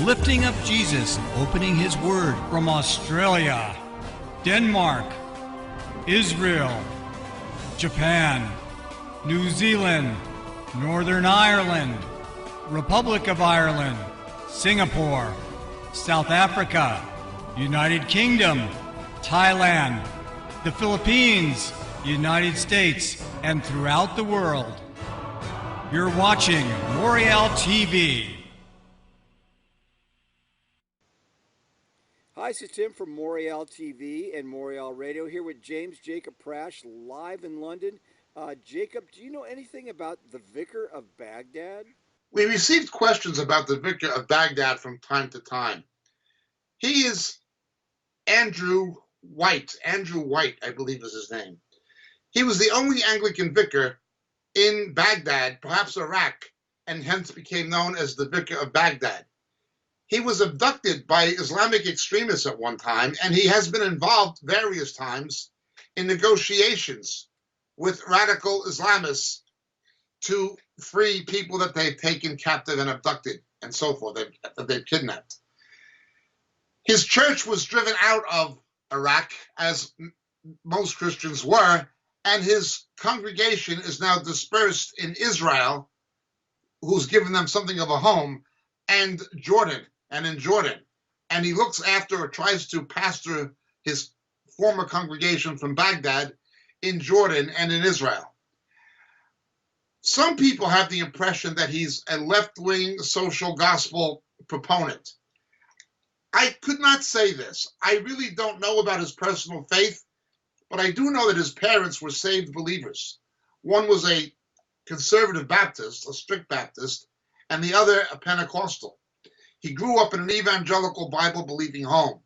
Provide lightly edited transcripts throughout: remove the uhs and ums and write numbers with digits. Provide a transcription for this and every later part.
lifting up Jesus and opening His Word from Australia, Denmark, Israel, Japan, New Zealand, Northern Ireland, Republic of Ireland, Singapore, South Africa, United Kingdom, Thailand, the Philippines, United States, and throughout the world. You're watching Moriel TV. Hi, this is Tim from Moriel TV and Moriel Radio, here with James Jacob Prasch, live in London. Jacob, do you know anything about the Vicar of Baghdad? We received questions about the Vicar of Baghdad from time to time. He is Andrew White, I believe is his name. He was the only Anglican vicar in Baghdad, perhaps Iraq, and hence became known as the Vicar of Baghdad. He was abducted by Islamic extremists at one time, and he has been involved various times in negotiations with radical Islamists to free people that they've taken captive and abducted and so forth, that they've kidnapped. His church was driven out of Iraq, as most Christians were, and his congregation is now dispersed in Israel, who's given them something of a home, and in Jordan. And he looks after or tries to pastor his former congregation from Baghdad in Jordan and in Israel. Some people have the impression that he's a left-wing social gospel proponent. I could not say this. I really don't know about his personal faith, but I do know that his parents were saved believers. One was a conservative Baptist, a strict Baptist, and the other a Pentecostal. He grew up in an evangelical Bible-believing home.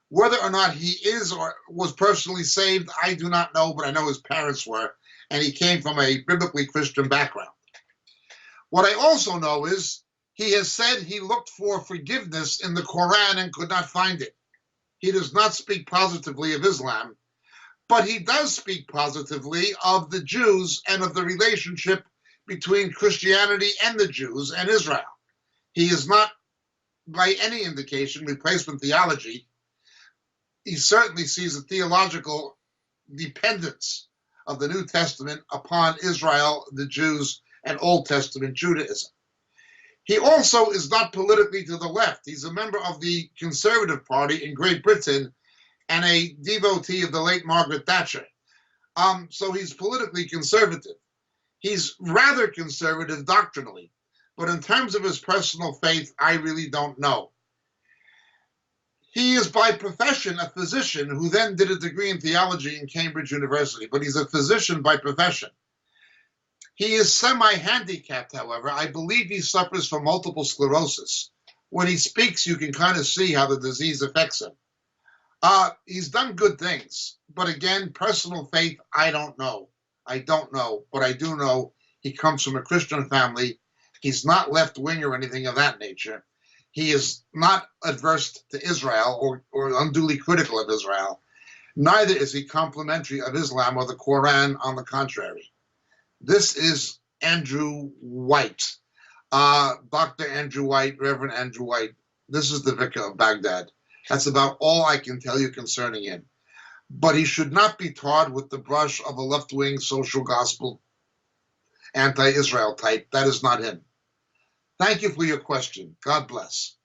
Whether or not he is or was personally saved, I do not know, but I know his parents were, and he came from a biblically Christian background. What I also know is he has said he looked for forgiveness in the Quran and could not find it. He does not speak positively of Islam, but he does speak positively of the Jews and of the relationship between Christianity and the Jews and Israel. He is not, by any indication, replacement theology. He certainly sees a theological dependence of the New Testament upon Israel, the Jews, and Old Testament Judaism. He also is not politically to the left. He's a member of the Conservative Party in Great Britain and a devotee of the late Margaret Thatcher. So he's politically conservative. He's rather conservative doctrinally, but in terms of his personal faith, I really don't know. He is by profession a physician who then did a degree in theology in Cambridge University, but he's a physician by profession. He is semi-handicapped, however. I believe he suffers from multiple sclerosis. When he speaks, you can kind of see how the disease affects him. He's done good things, but again, personal faith, I don't know. But I do know he comes from a Christian family. He's not left-wing or anything of that nature. He is not adverse to Israel or unduly critical of Israel. Neither is he complimentary of Islam or the Quran, on the contrary. This is Andrew White, Dr. Andrew White, Reverend Andrew White. This is the Vicar of Baghdad. That's about all I can tell you concerning him. But he should not be tarred with the brush of a left-wing social gospel anti-Israel type. That is not him. Thank you for your question. God bless.